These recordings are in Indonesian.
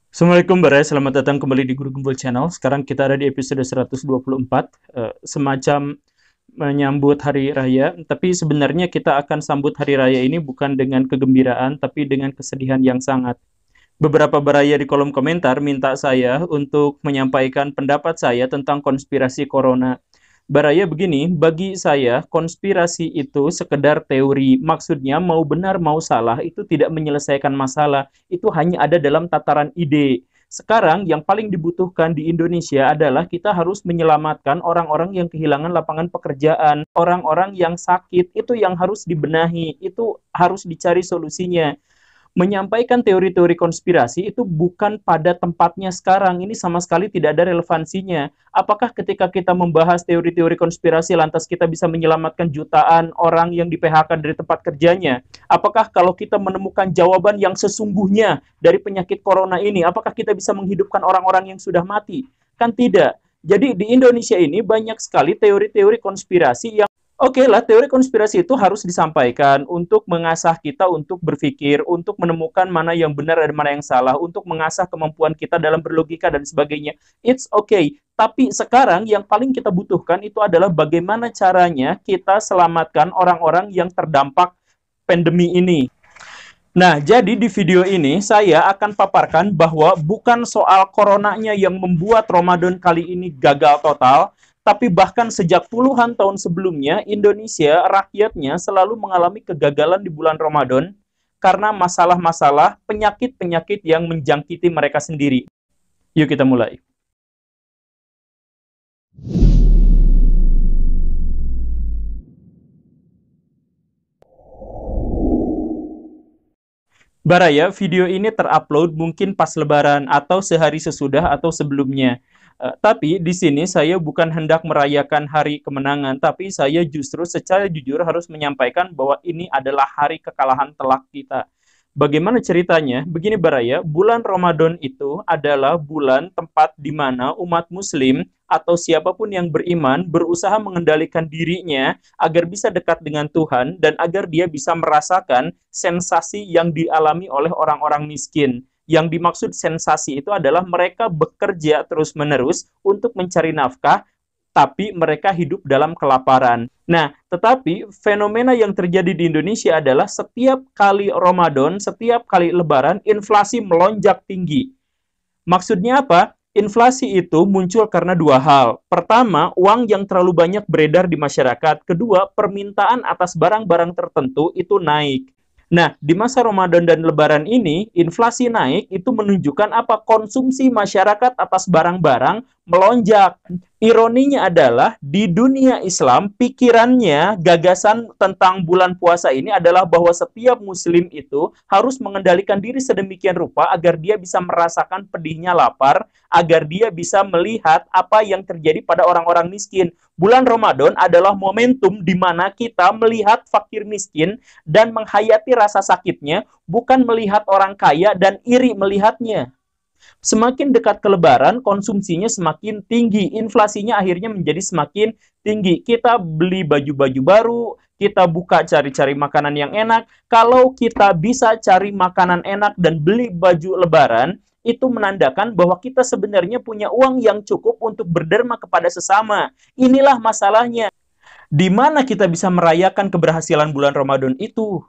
Assalamualaikum Bara, selamat datang kembali di Guru Gembul Channel. Sekarang kita ada di episode 124, semacam menyambut hari raya. Tapi sebenarnya kita akan sambut hari raya ini bukan dengan kegembiraan, tapi dengan kesedihan yang sangat. Beberapa baraya di kolom komentar minta saya untuk menyampaikan pendapat saya tentang konspirasi corona. Baraya begini, bagi saya konspirasi itu sekedar teori. Maksudnya mau benar mau salah itu tidak menyelesaikan masalah. Itu hanya ada dalam tataran ide. Sekarang yang paling dibutuhkan di Indonesia adalah kita harus menyelamatkan orang-orang yang kehilangan lapangan pekerjaan, orang-orang yang sakit, itu yang harus dibenahi, itu harus dicari solusinya. Menyampaikan teori-teori konspirasi itu bukan pada tempatnya sekarang. Ini sama sekali tidak ada relevansinya. Apakah ketika kita membahas teori-teori konspirasi lantas kita bisa menyelamatkan jutaan orang yang di-PHK dari tempat kerjanya? Apakah kalau kita menemukan jawaban yang sesungguhnya dari penyakit corona ini, apakah kita bisa menghidupkan orang-orang yang sudah mati? Kan tidak. Jadi di Indonesia ini banyak sekali teori-teori konspirasi yang oke lah, teori konspirasi itu harus disampaikan untuk mengasah kita untuk berpikir, untuk menemukan mana yang benar dan mana yang salah, untuk mengasah kemampuan kita dalam berlogika dan sebagainya. It's okay. Tapi sekarang yang paling kita butuhkan itu adalah bagaimana caranya kita selamatkan orang-orang yang terdampak pandemi ini. Nah, jadi di video ini saya akan paparkan bahwa bukan soal coronanya yang membuat Ramadan kali ini gagal total, tapi bahkan sejak puluhan tahun sebelumnya, Indonesia, rakyatnya selalu mengalami kegagalan di bulan Ramadan karena masalah-masalah penyakit-penyakit yang menjangkiti mereka sendiri. Yuk kita mulai. Baraya, video ini terupload mungkin pas Lebaran atau sehari sesudah atau sebelumnya. Tapi di sini saya bukan hendak merayakan hari kemenangan, tapi saya justru secara jujur harus menyampaikan bahwa ini adalah hari kekalahan telak kita. Bagaimana ceritanya? Begini Baraya, bulan Ramadan itu adalah bulan tempat di mana umat muslim atau siapapun yang beriman berusaha mengendalikan dirinya agar bisa dekat dengan Tuhan dan agar dia bisa merasakan sensasi yang dialami oleh orang-orang miskin. Yang dimaksud sensasi itu adalah mereka bekerja terus-menerus untuk mencari nafkah, tapi mereka hidup dalam kelaparan. Nah, tetapi fenomena yang terjadi di Indonesia adalah setiap kali Ramadan, setiap kali Lebaran, inflasi melonjak tinggi. Maksudnya apa? Inflasi itu muncul karena dua hal. Pertama, uang yang terlalu banyak beredar di masyarakat. Kedua, permintaan atas barang-barang tertentu itu naik. Nah, di masa Ramadan dan Lebaran ini, inflasi naik itu menunjukkan apa? Konsumsi masyarakat atas barang-barang melonjak. Ironinya adalah di dunia Islam, pikirannya, gagasan tentang bulan puasa ini adalah bahwa setiap muslim itu harus mengendalikan diri sedemikian rupa agar dia bisa merasakan pedihnya lapar, agar dia bisa melihat apa yang terjadi pada orang-orang miskin. Bulan Ramadan adalah momentum di mana kita melihat fakir miskin dan menghayati rasa sakitnya, bukan melihat orang kaya dan iri melihatnya. Semakin dekat ke Lebaran, konsumsinya semakin tinggi, inflasinya akhirnya menjadi semakin tinggi. Kita beli baju-baju baru, kita buka cari-cari makanan yang enak. Kalau kita bisa cari makanan enak dan beli baju Lebaran, itu menandakan bahwa kita sebenarnya punya uang yang cukup untuk berderma kepada sesama. Inilah masalahnya. Di mana kita bisa merayakan keberhasilan bulan Ramadan itu?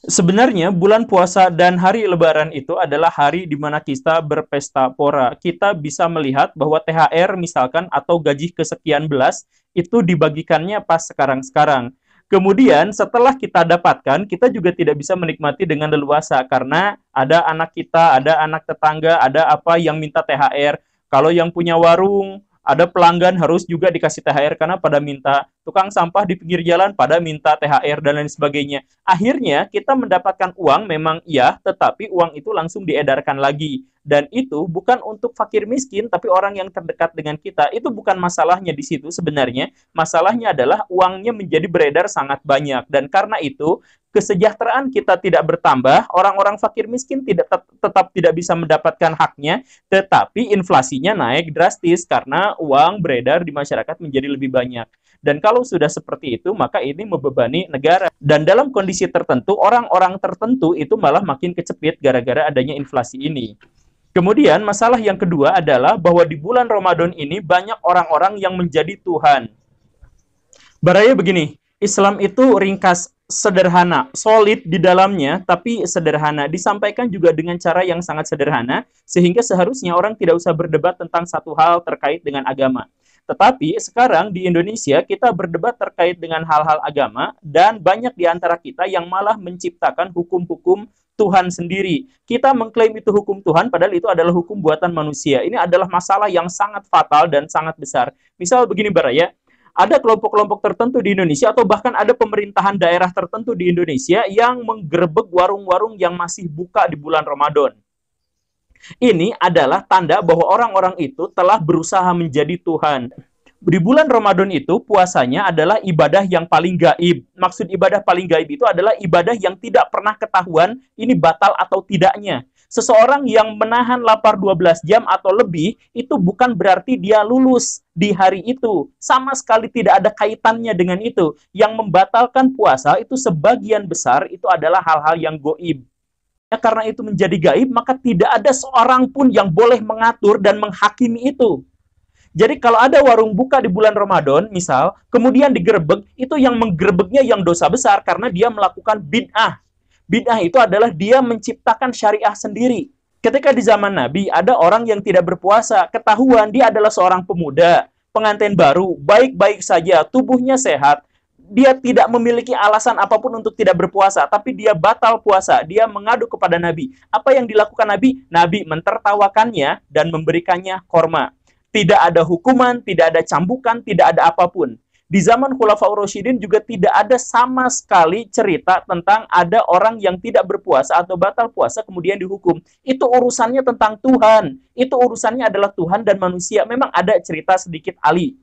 Sebenarnya bulan puasa dan hari Lebaran itu adalah hari di mana kita berpesta pora. Kita bisa melihat bahwa THR misalkan atau gaji kesekian belas itu dibagikannya pas sekarang-sekarang. Kemudian setelah kita dapatkan, kita juga tidak bisa menikmati dengan leluasa karena ada anak kita, ada anak tetangga, ada apa yang minta THR. Kalau yang punya warung, ada pelanggan harus juga dikasih THR karena pada minta. Tukang sampah di pinggir jalan pada minta THR dan lain sebagainya. Akhirnya kita mendapatkan uang memang iya, tetapi uang itu langsung diedarkan lagi. Dan itu bukan untuk fakir miskin, tapi orang yang terdekat dengan kita. Itu bukan masalahnya di situ sebenarnya. Masalahnya adalah uangnya menjadi beredar sangat banyak. Dan karena itu, kesejahteraan kita tidak bertambah, orang-orang fakir miskin tetap tidak bisa mendapatkan haknya, tetapi inflasinya naik drastis karena uang beredar di masyarakat menjadi lebih banyak. Dan kalau sudah seperti itu, maka ini membebani negara. Dan dalam kondisi tertentu, orang-orang tertentu itu malah makin kecepit gara-gara adanya inflasi ini. Kemudian masalah yang kedua adalah bahwa di bulan Ramadan ini banyak orang-orang yang menjadi Tuhan. Baraya begini, Islam itu ringkas, sederhana, solid di dalamnya, tapi sederhana. Disampaikan juga dengan cara yang sangat sederhana, sehingga seharusnya orang tidak usah berdebat tentang satu hal terkait dengan agama. Tetapi sekarang di Indonesia kita berdebat terkait dengan hal-hal agama, dan banyak di antara kita yang malah menciptakan hukum-hukum Tuhan sendiri. Kita mengklaim itu hukum Tuhan, padahal itu adalah hukum buatan manusia. Ini adalah masalah yang sangat fatal dan sangat besar. Misal begini Baraya, ada kelompok-kelompok tertentu di Indonesia atau bahkan ada pemerintahan daerah tertentu di Indonesia yang menggerebek warung-warung yang masih buka di bulan Ramadan. Ini adalah tanda bahwa orang-orang itu telah berusaha menjadi Tuhan. Di bulan Ramadan itu puasanya adalah ibadah yang paling gaib. Maksud ibadah paling gaib itu adalah ibadah yang tidak pernah ketahuan ini batal atau tidaknya. Seseorang yang menahan lapar 12 jam atau lebih, itu bukan berarti dia lulus di hari itu. Sama sekali tidak ada kaitannya dengan itu. Yang membatalkan puasa itu sebagian besar itu adalah hal-hal yang goib. Karena itu menjadi gaib, maka tidak ada seorang pun yang boleh mengatur dan menghakimi itu. Jadi kalau ada warung buka di bulan Ramadan, misal, kemudian digerebek, itu yang menggerebeknya yang dosa besar karena dia melakukan bid'ah. Bid'ah itu adalah dia menciptakan syariah sendiri. Ketika di zaman Nabi, ada orang yang tidak berpuasa, ketahuan dia adalah seorang pemuda, pengantin baru, baik-baik saja, tubuhnya sehat, dia tidak memiliki alasan apapun untuk tidak berpuasa, tapi dia batal puasa, dia mengadu kepada Nabi. Apa yang dilakukan Nabi? Nabi mentertawakannya dan memberikannya korma. Tidak ada hukuman, tidak ada cambukan, tidak ada apapun. Di zaman Khulafaur Rasyidin juga tidak ada sama sekali cerita tentang ada orang yang tidak berpuasa atau batal puasa kemudian dihukum. Itu urusannya tentang Tuhan. Itu urusannya adalah Tuhan dan manusia. Memang ada cerita sedikit Ali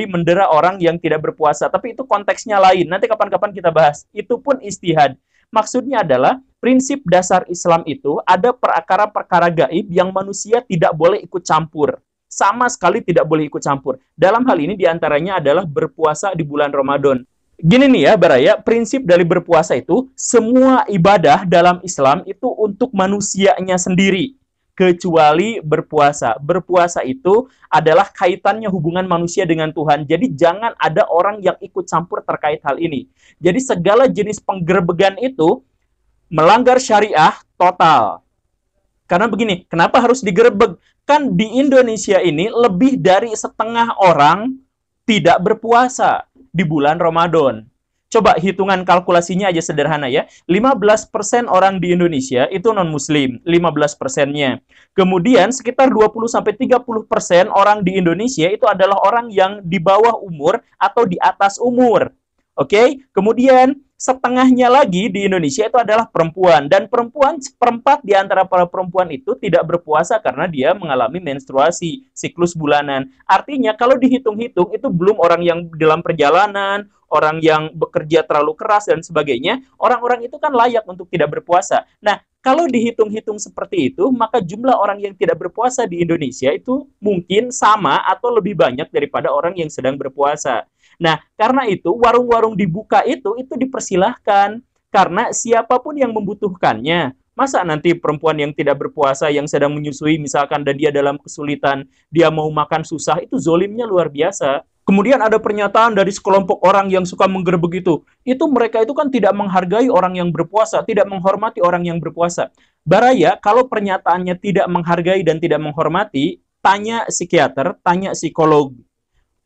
mendera orang yang tidak berpuasa, tapi itu konteksnya lain. Nanti kapan-kapan kita bahas. Itu pun ijtihad. Maksudnya adalah prinsip dasar Islam itu ada perkara-perkara gaib yang manusia tidak boleh ikut campur. Sama sekali tidak boleh ikut campur. Dalam hal ini diantaranya adalah berpuasa di bulan Ramadan. Gini nih ya Baraya, prinsip dari berpuasa itu, semua ibadah dalam Islam itu untuk manusianya sendiri. Kecuali berpuasa. Berpuasa itu adalah kaitannya hubungan manusia dengan Tuhan. Jadi jangan ada orang yang ikut campur terkait hal ini. Jadi segala jenis penggerebegan itu melanggar syariah total. Karena begini, kenapa harus digerebek? Kan di Indonesia ini lebih dari setengah orang tidak berpuasa di bulan Ramadan. Coba hitungan kalkulasinya aja sederhana ya. 15% orang di Indonesia itu non-muslim, 15%-nya. Kemudian sekitar 20-30% orang di Indonesia itu adalah orang yang di bawah umur atau di atas umur. Oke? Kemudian setengahnya lagi di Indonesia itu adalah perempuan. Dan perempuan, seperempat di antara para perempuan itu tidak berpuasa karena dia mengalami menstruasi, siklus bulanan. Artinya kalau dihitung-hitung itu belum orang yang dalam perjalanan, orang yang bekerja terlalu keras dan sebagainya, orang-orang itu kan layak untuk tidak berpuasa. Nah, kalau dihitung-hitung seperti itu, maka jumlah orang yang tidak berpuasa di Indonesia itu mungkin sama atau lebih banyak daripada orang yang sedang berpuasa. Nah, karena itu warung-warung dibuka itu dipersilahkan. Karena siapapun yang membutuhkannya. Masa nanti perempuan yang tidak berpuasa, yang sedang menyusui misalkan, dan dia dalam kesulitan, dia mau makan susah, itu zolimnya luar biasa. Kemudian ada pernyataan dari sekelompok orang yang suka menggerebek itu. Itu mereka itu kan tidak menghargai orang yang berpuasa, tidak menghormati orang yang berpuasa. Baraya, kalau pernyataannya tidak menghargai dan tidak menghormati, tanya psikiater, tanya psikolog.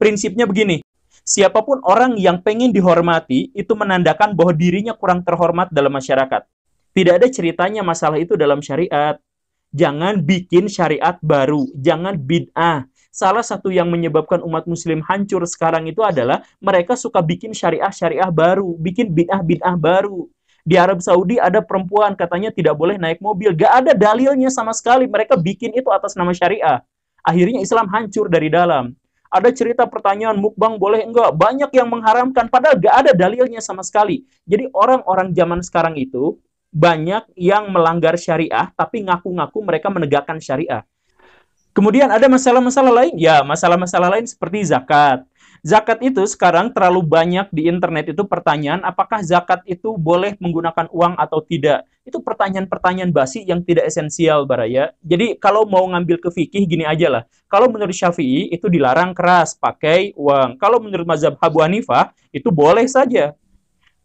Prinsipnya begini, siapapun orang yang pengen dihormati, itu menandakan bahwa dirinya kurang terhormat dalam masyarakat. Tidak ada ceritanya masalah itu dalam syariat. Jangan bikin syariat baru, jangan bid'ah. Salah satu yang menyebabkan umat muslim hancur sekarang itu adalah mereka suka bikin syariah-syariah baru, bikin bid'ah-bid'ah baru. Di Arab Saudi ada perempuan katanya tidak boleh naik mobil. Gak ada dalilnya sama sekali. Mereka bikin itu atas nama syariah. Akhirnya Islam hancur dari dalam. Ada cerita pertanyaan mukbang boleh enggak? Banyak yang mengharamkan padahal gak ada dalilnya sama sekali. Jadi orang-orang zaman sekarang itu banyak yang melanggar syariah tapi ngaku-ngaku mereka menegakkan syariah. Kemudian ada masalah-masalah lain. Ya, masalah-masalah lain seperti zakat. Zakat itu sekarang terlalu banyak di internet itu pertanyaan, apakah zakat itu boleh menggunakan uang atau tidak? Itu pertanyaan-pertanyaan basi yang tidak esensial, Baraya. Jadi kalau mau ngambil ke fikih, gini aja lah. Kalau menurut Syafi'i, itu dilarang keras, pakai uang. Kalau menurut mazhab Abu Hanifah, itu boleh saja.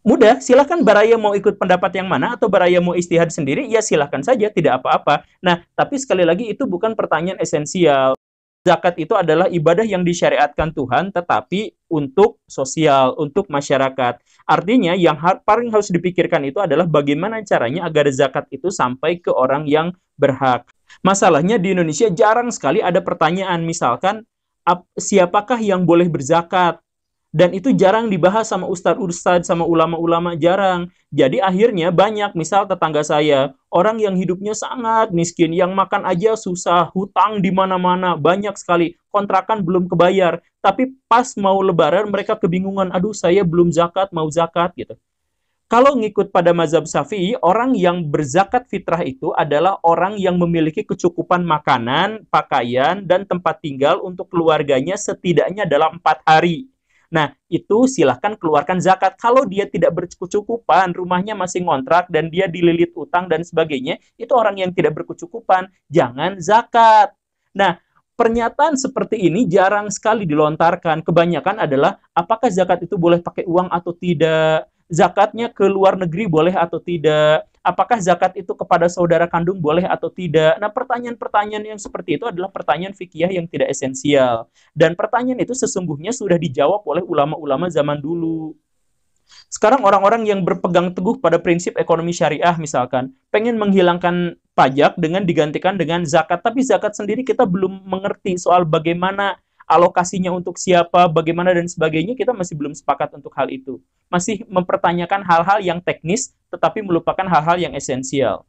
Mudah, silahkan Baraya mau ikut pendapat yang mana atau Baraya mau istihad sendiri, ya silahkan saja, tidak apa-apa. Nah, tapi sekali lagi itu bukan pertanyaan esensial. Zakat itu adalah ibadah yang disyariatkan Tuhan, tetapi untuk sosial, untuk masyarakat. Artinya yang paling harus dipikirkan itu adalah bagaimana caranya agar zakat itu sampai ke orang yang berhak. Masalahnya di Indonesia jarang sekali ada pertanyaan, misalkan, siapakah yang boleh berzakat? Dan itu jarang dibahas sama ustadz-ustadz, sama ulama-ulama, jarang. Jadi akhirnya banyak, misal tetangga saya, orang yang hidupnya sangat miskin, yang makan aja susah, hutang di mana-mana, banyak sekali, kontrakan belum kebayar. Tapi pas mau lebaran mereka kebingungan, aduh saya belum zakat, mau zakat gitu. Kalau ngikut pada mazhab Syafi'i, orang yang berzakat fitrah itu adalah orang yang memiliki kecukupan makanan, pakaian, dan tempat tinggal untuk keluarganya setidaknya dalam 4 hari. Nah, itu silahkan keluarkan zakat. Kalau dia tidak berkecukupan, rumahnya masih ngontrak, dan dia dililit utang dan sebagainya, itu orang yang tidak berkecukupan. Jangan zakat. Nah, pernyataan seperti ini jarang sekali dilontarkan. Kebanyakan adalah, apakah zakat itu boleh pakai uang atau tidak? Zakatnya ke luar negeri boleh atau tidak? Apakah zakat itu kepada saudara kandung boleh atau tidak? Nah, pertanyaan-pertanyaan yang seperti itu adalah pertanyaan fikih yang tidak esensial. Dan pertanyaan itu sesungguhnya sudah dijawab oleh ulama-ulama zaman dulu. Sekarang orang-orang yang berpegang teguh pada prinsip ekonomi syariah misalkan, pengen menghilangkan pajak dengan digantikan dengan zakat, tapi zakat sendiri kita belum mengerti soal bagaimana alokasinya untuk siapa, bagaimana dan sebagainya, kita masih belum sepakat untuk hal itu. Masih mempertanyakan hal-hal yang teknis, tetapi melupakan hal-hal yang esensial.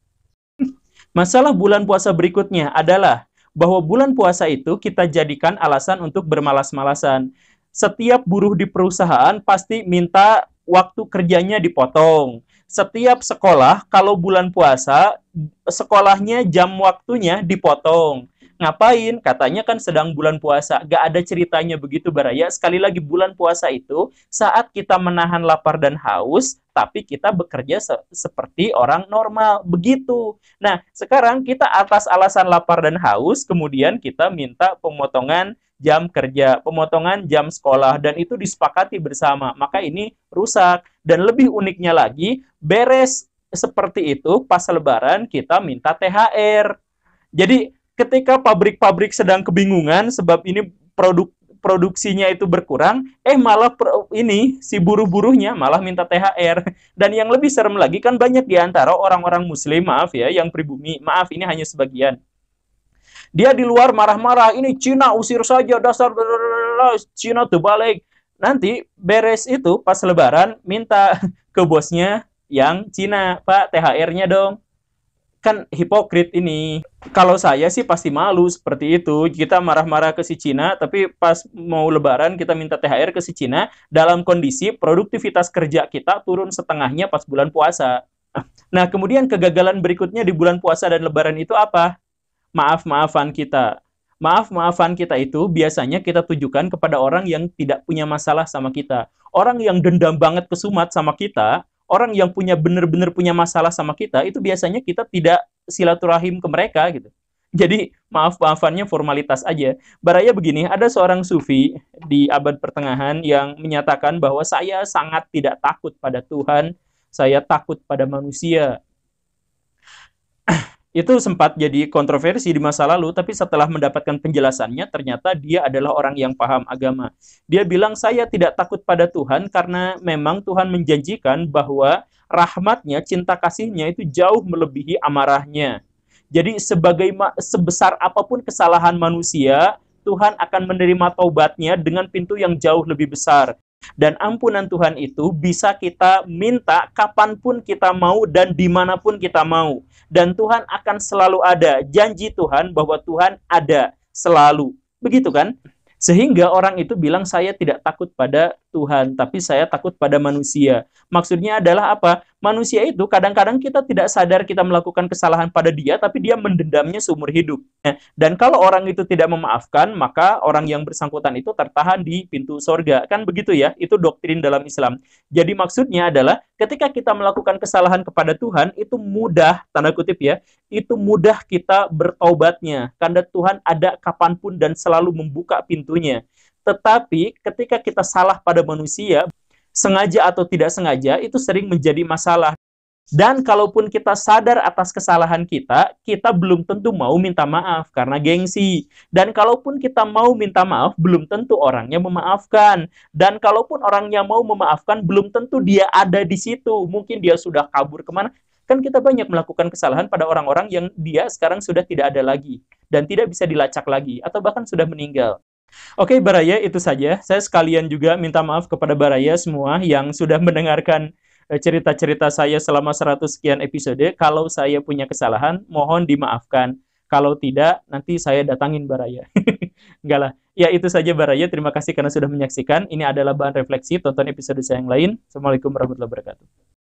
Masalah bulan puasa berikutnya adalah bahwa bulan puasa itu kita jadikan alasan untuk bermalas-malasan. Setiap buruh di perusahaan pasti minta waktu kerjanya dipotong. Setiap sekolah, kalau bulan puasa, sekolahnya jam waktunya dipotong. Ngapain? Katanya kan sedang bulan puasa. Gak ada ceritanya begitu, Baraya. Sekali lagi, bulan puasa itu saat kita menahan lapar dan haus, tapi kita bekerja seperti orang normal. Begitu. Nah, sekarang kita atas alasan lapar dan haus, kemudian kita minta pemotongan jam kerja, pemotongan jam sekolah, dan itu disepakati bersama. Maka ini rusak. Dan lebih uniknya lagi, beres seperti itu, pas lebaran kita minta THR. Jadi, ketika pabrik-pabrik sedang kebingungan sebab ini produksinya itu berkurang, malah ini si buruh-buruhnya malah minta THR. Dan yang lebih serem lagi kan banyak di antara orang-orang muslim, maaf ya, yang pribumi, maaf ini hanya sebagian. Dia di luar marah-marah, ini Cina usir saja, dasar Cina tuh balik. Nanti beres itu pas lebaran minta ke bosnya yang Cina, Pak THR-nya dong. Kan hipokrit ini. Kalau saya sih pasti malu seperti itu. Kita marah-marah ke si Cina, tapi pas mau lebaran kita minta THR ke si Cina dalam kondisi produktivitas kerja kita turun setengahnya pas bulan puasa. Nah, kemudian kegagalan berikutnya di bulan puasa dan lebaran itu apa? Maaf-maafan kita. Maaf-maafan kita itu biasanya kita tujukan kepada orang yang tidak punya masalah sama kita. Orang yang dendam banget kesumat sama kita, orang yang benar-benar punya masalah sama kita, itu biasanya kita tidak silaturahim ke mereka gitu. Jadi maaf-maafannya formalitas aja. Baraya begini, ada seorang sufi di abad pertengahan yang menyatakan bahwa saya sangat tidak takut pada Tuhan, saya takut pada manusia. Itu sempat jadi kontroversi di masa lalu, tapi setelah mendapatkan penjelasannya, ternyata dia adalah orang yang paham agama. Dia bilang, saya tidak takut pada Tuhan karena memang Tuhan menjanjikan bahwa rahmatnya, cinta kasihnya itu jauh melebihi amarahnya. Jadi sebesar apapun kesalahan manusia, Tuhan akan menerima taubatnya dengan pintu yang jauh lebih besar. Dan ampunan Tuhan itu bisa kita minta kapanpun kita mau dan dimanapun kita mau. Dan Tuhan akan selalu ada. Janji Tuhan bahwa Tuhan ada selalu. Begitu kan? Sehingga orang itu bilang saya tidak takut pada Tuhan, tapi saya takut pada manusia. Maksudnya adalah apa? Manusia itu kadang-kadang kita tidak sadar kita melakukan kesalahan pada dia, tapi dia mendendamnya seumur hidup. Dan kalau orang itu tidak memaafkan, maka orang yang bersangkutan itu tertahan di pintu sorga. Kan begitu ya? Itu doktrin dalam Islam. Jadi maksudnya adalah ketika kita melakukan kesalahan kepada Tuhan, itu mudah, tanda kutip ya, itu mudah kita bertaubatnya. Karena Tuhan ada kapanpun dan selalu membuka pintunya. Tetapi ketika kita salah pada manusia, sengaja atau tidak sengaja, itu sering menjadi masalah. Dan kalaupun kita sadar atas kesalahan kita belum tentu mau minta maaf karena gengsi. Dan kalaupun kita mau minta maaf, belum tentu orangnya memaafkan. Dan kalaupun orangnya mau memaafkan, belum tentu dia ada di situ. Mungkin dia sudah kabur kemana. Kan kita banyak melakukan kesalahan pada orang-orang yang dia sekarang sudah tidak ada lagi. Dan tidak bisa dilacak lagi. Atau bahkan sudah meninggal. Oke, Baraya, itu saja. Saya sekalian juga minta maaf kepada Baraya semua yang sudah mendengarkan cerita-cerita saya selama 100 sekian episode. Kalau saya punya kesalahan, mohon dimaafkan. Kalau tidak, nanti saya datangin Baraya. Enggak lah. Ya, itu saja Baraya. Terima kasih karena sudah menyaksikan. Ini adalah bahan refleksi. Tonton episode saya yang lain. Assalamualaikum warahmatullahi wabarakatuh.